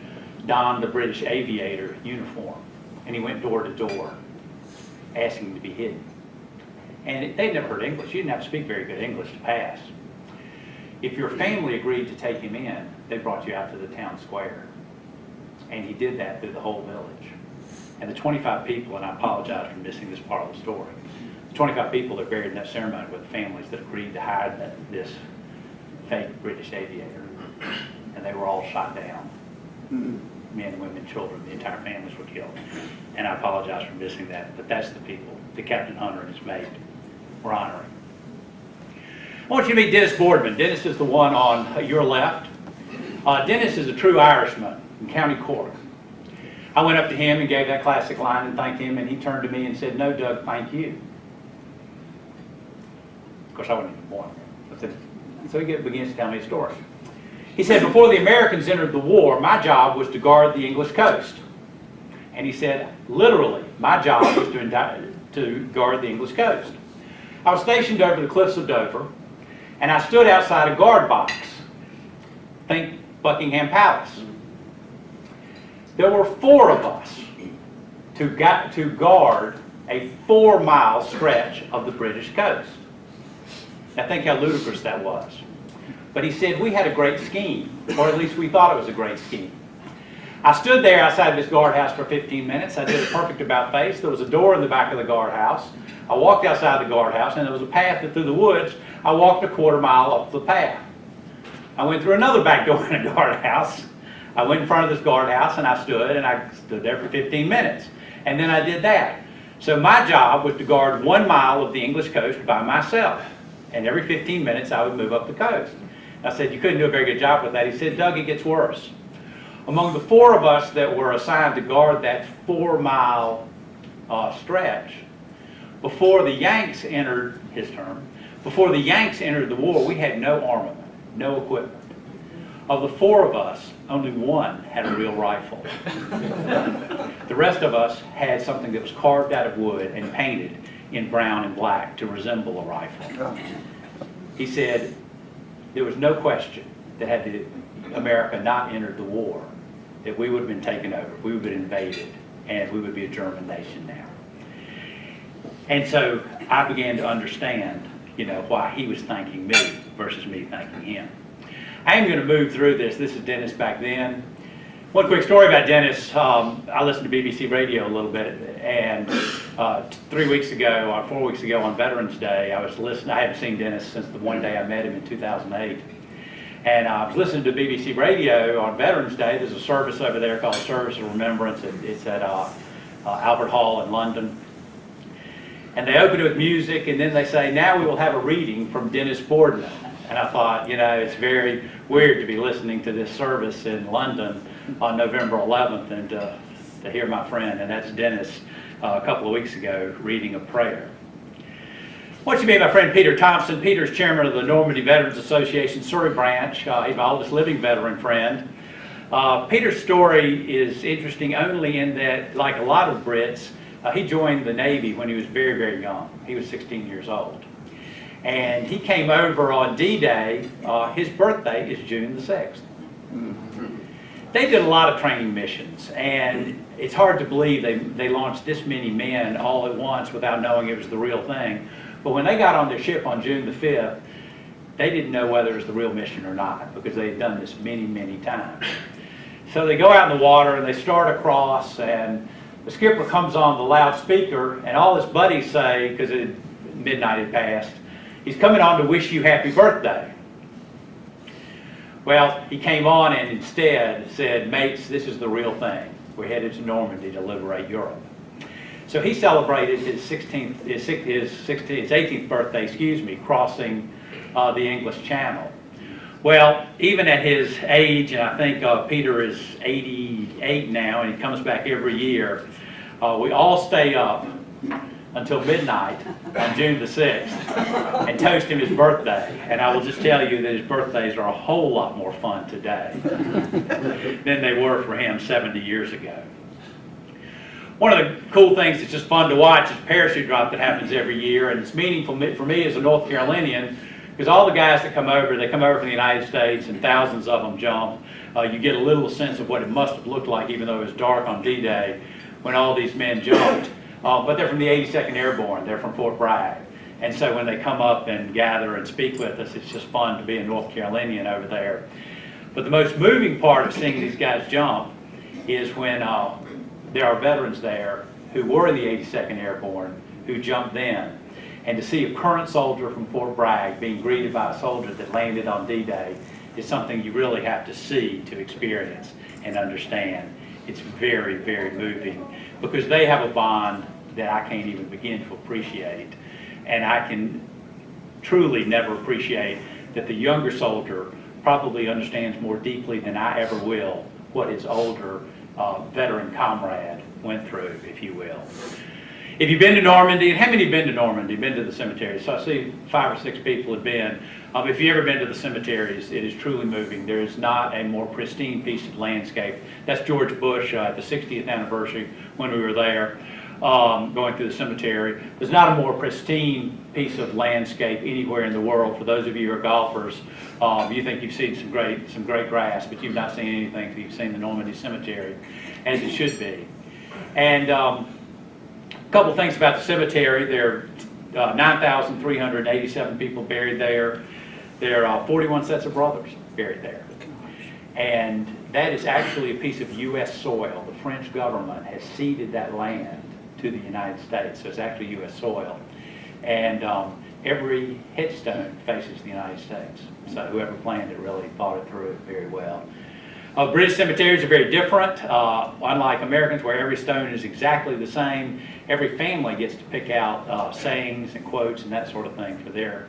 V: donned the British aviator uniform, and he went door to door asking to be hidden. And they'd never heard English. You didn't have to speak very good English to pass. If your family agreed to take him in, they brought you out to the town square. And he did that through the whole village. And the 25 people, and I apologize for missing this part of the story, the 25 people that are buried in that ceremony were the families that agreed to hide this fake British aviator. And they were all shot down. Men, women, children, the entire families were killed. And I apologize for missing that, but that's the people that Captain Hunter and his mate were honoring. I want you to meet Dennis Boardman. Dennis is the one on your left. Dennis is a true Irishman in County Cork. I went up to him and gave that classic line and thanked him, and he turned to me and said, "No, Doug, thank you." Of course, I wasn't even born. So he begins to tell me a story. He said, before the Americans entered the war, my job was to guard the English coast. And he said, literally, my job was to guard the English coast. I was stationed over the cliffs of Dover, and I stood outside a guard box. Think Buckingham Palace. There were 4 of us to guard a 4-mile stretch of the British coast. Now think how ludicrous that was. But he said we had a great scheme, or at least we thought it was a great scheme. I stood there outside this guardhouse for 15 minutes. I did a perfect about face. There was a door in the back of the guardhouse. I walked outside the guardhouse, and there was a path that through the woods. I walked a 1/4 mile up the path. I went through another back door in a guardhouse. I went in front of this guardhouse, and I stood there for 15 minutes. And then I did that. So my job was to guard 1 mile of the English coast by myself. And every 15 minutes, I would move up the coast. I said, you couldn't do a very good job with that. He said, Doug, it gets worse. Among the 4 of us that were assigned to guard that 4-mile stretch, before the Yanks entered his term, Before the Yanks entered the war, we had no armament, no equipment. Of the 4 of us, only 1 had a real rifle. The rest of us had something that was carved out of wood and painted in brown and black to resemble a rifle. He said there was no question that had America not entered the war, that we would have been taken over, we would have been invaded, and we would be a German nation now. And so I began to understand, you know, why he was thanking me versus me thanking him. I am going to move through this. This is Dennis back then. One quick story about Dennis. I listened to BBC Radio a little bit, and 3 weeks ago, or 4 weeks ago on Veterans Day, I was listening. I hadn't seen Dennis since the one day I met him in 2008. And I was listening to BBC Radio on Veterans Day. There's a service over there called Service of Remembrance. It's at Albert Hall in London. And they open it with music, and then they say, now we will have a reading from Dennis Boardman. And I thought, you know, it's very weird to be listening to this service in London on November 11th and to hear my friend, and that's Dennis, a couple of weeks ago, reading a prayer. I want you to meet my friend Peter Thompson. Peter's chairman of the Normandy Veterans Association Surrey branch. He's my oldest living veteran friend. Peter's story is interesting only in that, like a lot of Brits, he joined the Navy when he was very, very young. He was 16 years old. And he came over on D-Day. His birthday is June the 6th. They did a lot of training missions, and it's hard to believe they launched this many men all at once without knowing it was the real thing. But when they got on their ship on June the 5th, they didn't know whether it was the real mission or not, because they had done this many, many times. So they go out in the water and they start across, and the skipper comes on the loudspeaker, and all his buddies say, because midnight had passed, he's coming on to wish you happy birthday. Well, he came on and instead said, mates, this is the real thing. We're headed to Normandy to liberate Europe. So he celebrated his 18th birthday, crossing the English Channel. Well, even at his age, and I think Peter is 88 now, and he comes back every year, we all stay up until midnight on June the 6th and toast him his birthday. And I will just tell you that his birthdays are a whole lot more fun today than they were for him 70 years ago. One of the cool things that's just fun to watch is parachute drop that happens every year, and it's meaningful for me as a North Carolinian, because all the guys that come over, they come over from the United States, and thousands of them jump. You get a little sense of what it must have looked like, even though it was dark on D-Day, when all these men jumped. But they're from the 82nd Airborne. They're from Fort Bragg. And so when they come up and gather and speak with us, it's just fun to be a North Carolinian over there. But the most moving part of seeing these guys jump is when there are veterans there who were in the 82nd Airborne who jumped then. And to see a current soldier from Fort Bragg being greeted by a soldier that landed on D-Day is something you really have to see to experience and understand. It's very, very moving, because they have a bond that I can't even begin to appreciate. And I can truly never appreciate that the younger soldier probably understands more deeply than I ever will what his older veteran comrade went through, if you will. If you've been to Normandy, and how many have been to Normandy, been to the cemetery? So I see 5 or 6 people have been. If you've ever been to the cemeteries, it is truly moving. There is not a more pristine piece of landscape. That's George Bush at the 60th anniversary when we were there, going through the cemetery. There's not a more pristine piece of landscape anywhere in the world. For those of you who are golfers, you think you've seen some great grass, but you've not seen anything until you've seen the Normandy Cemetery, as it should be. And a couple things about the cemetery. There are 9,387 people buried there. There are 41 sets of brothers buried there. And that is actually a piece of U.S. soil. The French government has ceded that land to the United States, so it's actually U.S. soil. And every headstone faces the United States. So whoever planned it really thought it through very well. British cemeteries are very different. Unlike Americans, where every stone is exactly the same, every family gets to pick out sayings and quotes and that sort of thing for their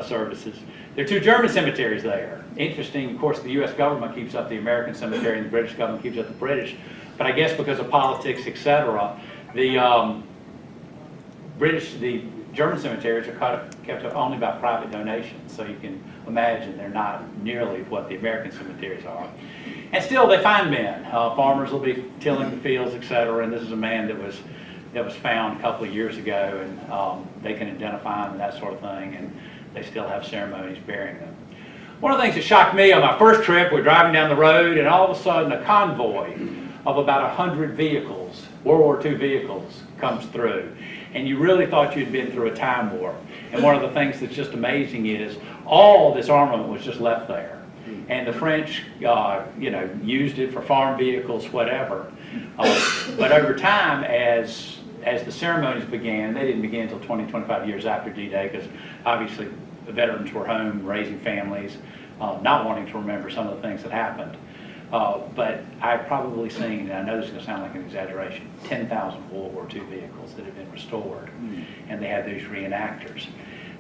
V: services. There are 2 German cemeteries there. Interesting, of course, the U.S. government keeps up the American cemetery and the British government keeps up the British. But I guess because of politics, etc., the German cemeteries are kept up only by private donations, so you can imagine they're not nearly what the American cemeteries are. And still, they find men. Farmers will be tilling the fields, etc. And this is a man that was found a couple of years ago, and they can identify him and that sort of thing, and they still have ceremonies burying them. One of the things that shocked me on my first trip, we're driving down the road, and all of a sudden a convoy of about 100 vehicles, World War II vehicles, comes through. And you really thought you'd been through a time warp. And one of the things that's just amazing is all this armament was just left there. And the French, used it for farm vehicles, whatever. But over time, as the ceremonies began, they didn't begin until 20, 25 years after D-Day, because obviously the veterans were home raising families, not wanting to remember some of the things that happened. But I've probably seen, and I know this is going to sound like an exaggeration, 10,000 World War II vehicles that have been restored, and they have these reenactors.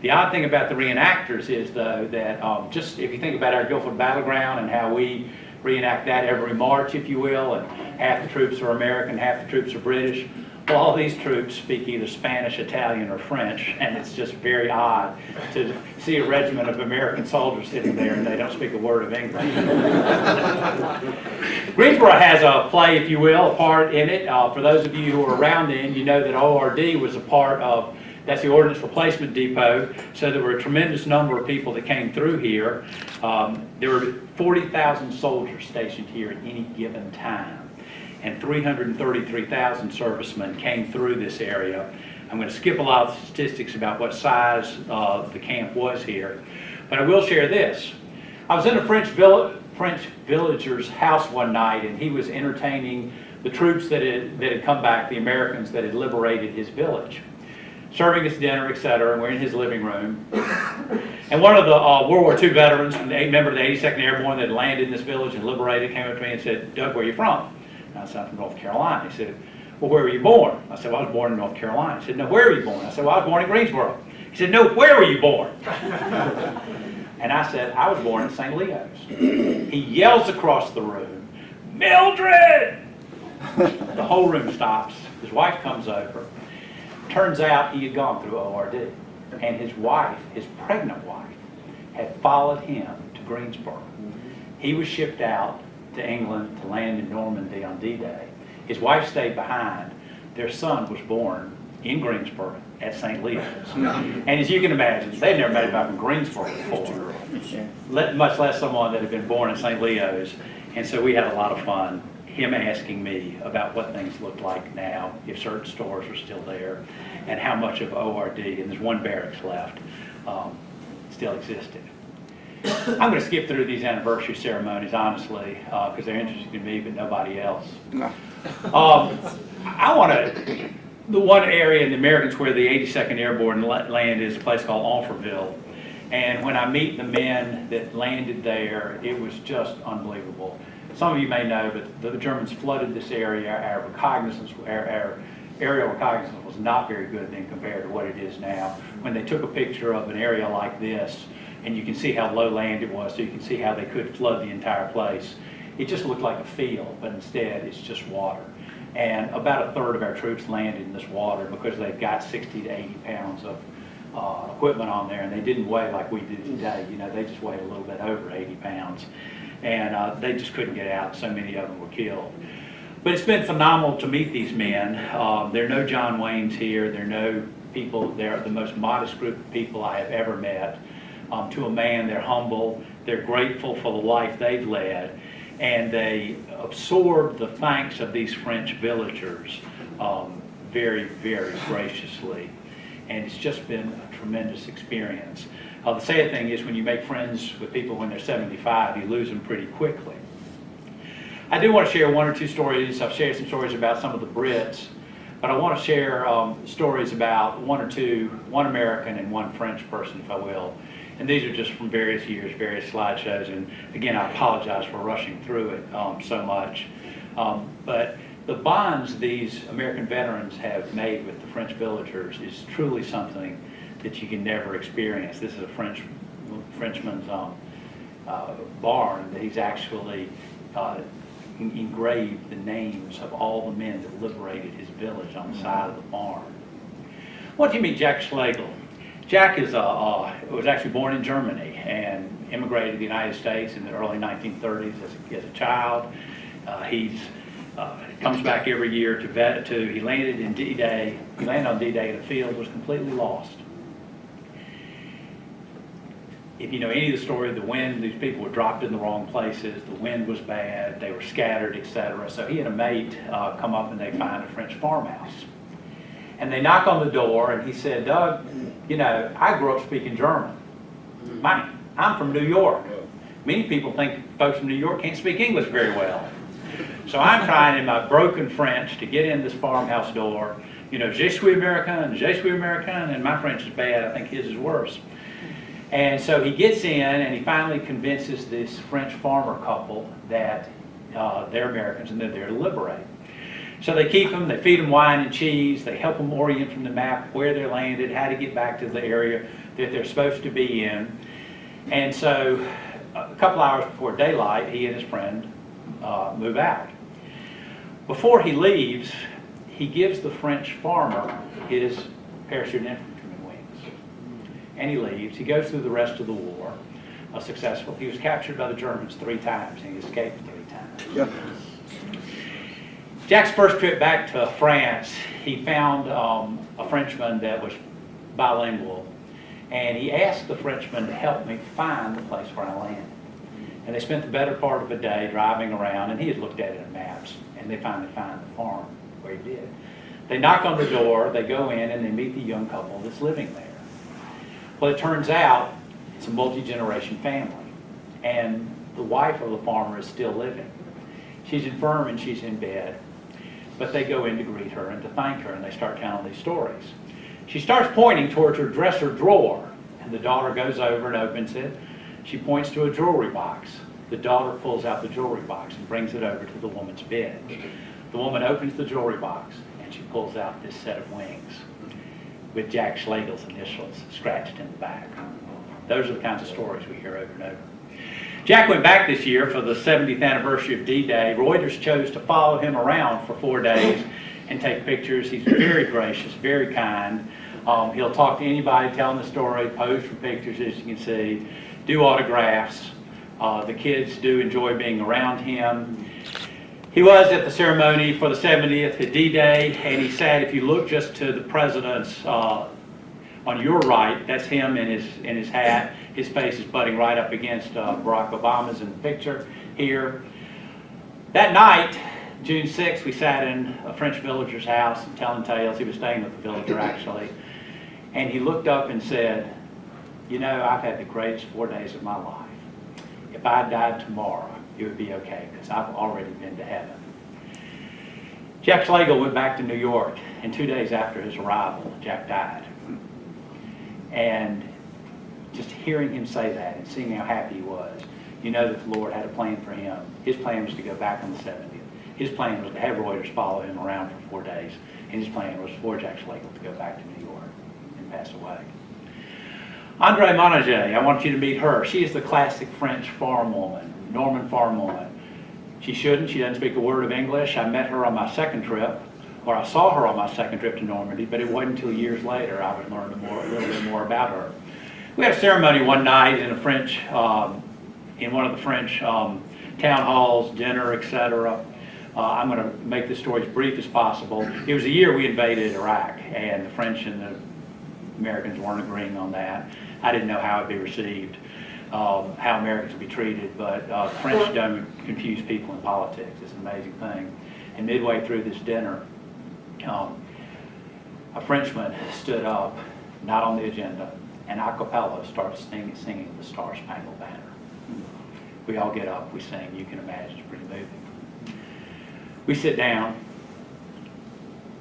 V: The odd thing about the reenactors is, though, that just if you think about our Guilford Battleground and how we reenact that every March, if you will, and half the troops are American, half the troops are British, well, all these troops speak either Spanish, Italian, or French, and it's just very odd to see a regiment of American soldiers sitting there and they don't speak a word of English. Greensboro has a play, if you will, a part in it. For those of you who were around then, you know that ORD was a part of, that's the Ordnance Replacement Depot, so there were a tremendous number of people that came through here. There were 40,000 soldiers stationed here at any given time, and 333,000 servicemen came through this area. I'm going to skip a lot of statistics about what size the camp was here, but I will share this. I was in a French villager's house one night, and he was entertaining the troops that had come back, the Americans that had liberated his village, serving us dinner, etc., and we're in his living room. And one of the World War II veterans, a member of the 82nd Airborne that landed in this village and liberated, came up to me and said, "Doug, where are you from?" And I said, "I'm from North Carolina." He said, "Well, where were you born?" I said, "Well, I was born in North Carolina." He said, "No, where were you born?" I said, "Well, I was born in Greensboro." He said, "No, where were you born?" And I said, "I was born in St. Leo's." He yells across the room, "Mildred!" The whole room stops. His wife comes over. Turns out he had gone through ORD, and his wife, his pregnant wife, had followed him to Greensboro. He was shipped out to England to land in Normandy on D-Day. His wife stayed behind. Their son was born in Greensboro at St. Leo's. And as you can imagine, they'd never made it back from Greensboro before, much less someone that had been born in St. Leo's. And so we had a lot of fun, him asking me about what things looked like now, if certain stores are still there, and how much of ORD, and there's one barracks left, still existed. I'm going to skip through these anniversary ceremonies, honestly, because they're interesting to me, but nobody else. I want to, the one area in the Americans where the 82nd Airborne landed is a place called Onfreville. And when I meet the men that landed there, it was just unbelievable. Some of you may know, but the Germans flooded this area. Our reconnaissance, our aerial reconnaissance was not very good then compared to what it is now. When they took a picture of an area like this, and you can see how low land it was, so you can see how they could flood the entire place. It just looked like a field, but instead it's just water. And about a third of our troops landed in this water because they've got 60 to 80 pounds of equipment on there, and they didn't weigh like we do today. You know, they just weighed a little bit over 80 pounds. And they just couldn't get out. So many of them were killed. But it's been phenomenal to meet these men. There are no John Waynes here. There are no people. They're the most modest group of people I have ever met. To a man, they're humble. They're grateful for the life they've led. And they absorb the thanks of these French villagers very, very graciously. And it's just been a tremendous experience. The sad thing is when you make friends with people when they're 75, you lose them pretty quickly. I do want to share one or two stories. I've shared some stories about some of the Brits, but I want to share stories about one American and one French person, if I will. And these are just from various years, various slideshows. And again, I apologize for rushing through it so much. But the bonds these American veterans have made with the French villagers is truly something that you can never experience. This is a Frenchman's barn that he's actually engraved the names of all the men that liberated his village on the side of the barn. Once you meet Jack Schlegel, Jack was actually born in Germany and immigrated to the United States in the early 1930s as a child. He comes back every year he landed in D-Day. He landed on D-Day in a field, was completely lost. If you know any of the story of the wind, these people were dropped in the wrong places, the wind was bad, they were scattered, etc. So he and a mate come up and they find a French farmhouse. And they knock on the door and he said, Doug, you know, I grew up speaking German. I'm from New York. Many people think folks from New York can't speak English very well. So I'm trying in my broken French to get in this farmhouse door. You know, je suis Americain, and my French is bad. I think his is worse. And so he gets in and he finally convinces this French farmer couple that they're Americans and they're there to liberate. So they keep them, they feed them wine and cheese, they help them orient from the map where they're landed, how to get back to the area that they're supposed to be in. And so a couple hours before daylight, he and his friend move out. Before he leaves, he gives the French farmer his parachute infantryman wings. And he leaves. He goes through the rest of the war successful. He was captured by the Germans 3 times and he escaped 3 times.
G: Yep.
V: Jack's first trip back to France, he found a Frenchman that was bilingual, and he asked the Frenchman to help me find the place where I landed. And they spent the better part of a day driving around, and he had looked at it in maps, and they finally find the farm where he did. They knock on the door, they go in, and they meet the young couple that's living there. Well, it turns out it's a multi-generation family, and the wife of the farmer is still living. She's infirm and she's in bed. But they go in to greet her and to thank her, and they start telling these stories. She starts pointing towards her dresser drawer, and the daughter goes over and opens it. She points to a jewelry box. The daughter pulls out the jewelry box and brings it over to the woman's bed. The woman opens the jewelry box, and she pulls out this set of wings with Jack Schlegel's initials scratched in the back. Those are the kinds of stories we hear over and over. Jack went back this year for the 70th anniversary of D-Day. Reuters chose to follow him around for 4 days and take pictures. He's very gracious, very kind. He'll talk to anybody telling the story, pose for pictures, as you can see, do autographs. The kids do enjoy being around him. He was at the ceremony for the 70th at D-Day, and he sat, if you look just to the president's on your right, that's him in his hat. His face is butting right up against Barack Obama's in the picture here. That night, June 6th, we sat in a French villager's house and telling tales. He was staying with the villager, actually. And he looked up and said, you know, I've had the greatest 4 days of my life. If I died tomorrow, it would be okay, because I've already been to heaven. Jack Schlegel went back to New York, and 2 days after his arrival, Jack died. And just hearing him say that and seeing how happy he was, you know that the Lord had a plan for him. His plan was to go back on the 70th. His plan was to have Reuters follow him around for 4 days. And his plan was for Jack Schlegel to go back to New York and pass away. Andre Monagé, I want you to meet her. She is the classic French farm woman, Norman farm woman. She doesn't speak a word of English. I met her on my second trip, or I saw her on my second trip to Normandy, but it wasn't until years later I would learn a little bit more about her. We had a ceremony one night in in one of the French town halls, dinner, etc. I'm going to make this story as brief as possible. It was the year we invaded Iraq, and the French and the Americans weren't agreeing on that. I didn't know how it would be received, how Americans would be treated, but French don't confuse people in politics. It's an amazing thing. And midway through this dinner, a Frenchman stood up, not on the agenda, and a cappella started singing the Star Spangled Banner. We all get up, we sing. You can imagine, it's pretty moving. We sit down.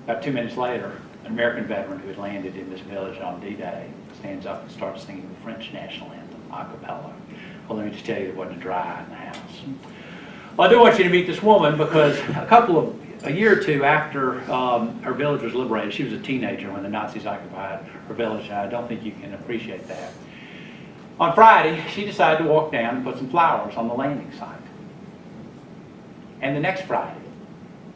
V: About 2 minutes later, an American veteran who had landed in this village on D-Day stands up and starts singing the French national anthem, a cappella. Well, let me just tell you, there wasn't a dry eye in the house. Well, I do want you to meet this woman because a year or two after her village was liberated, she was a teenager when the Nazis occupied her village, and I don't think you can appreciate that. On Friday, she decided to walk down and put some flowers on the landing site. And the next Friday,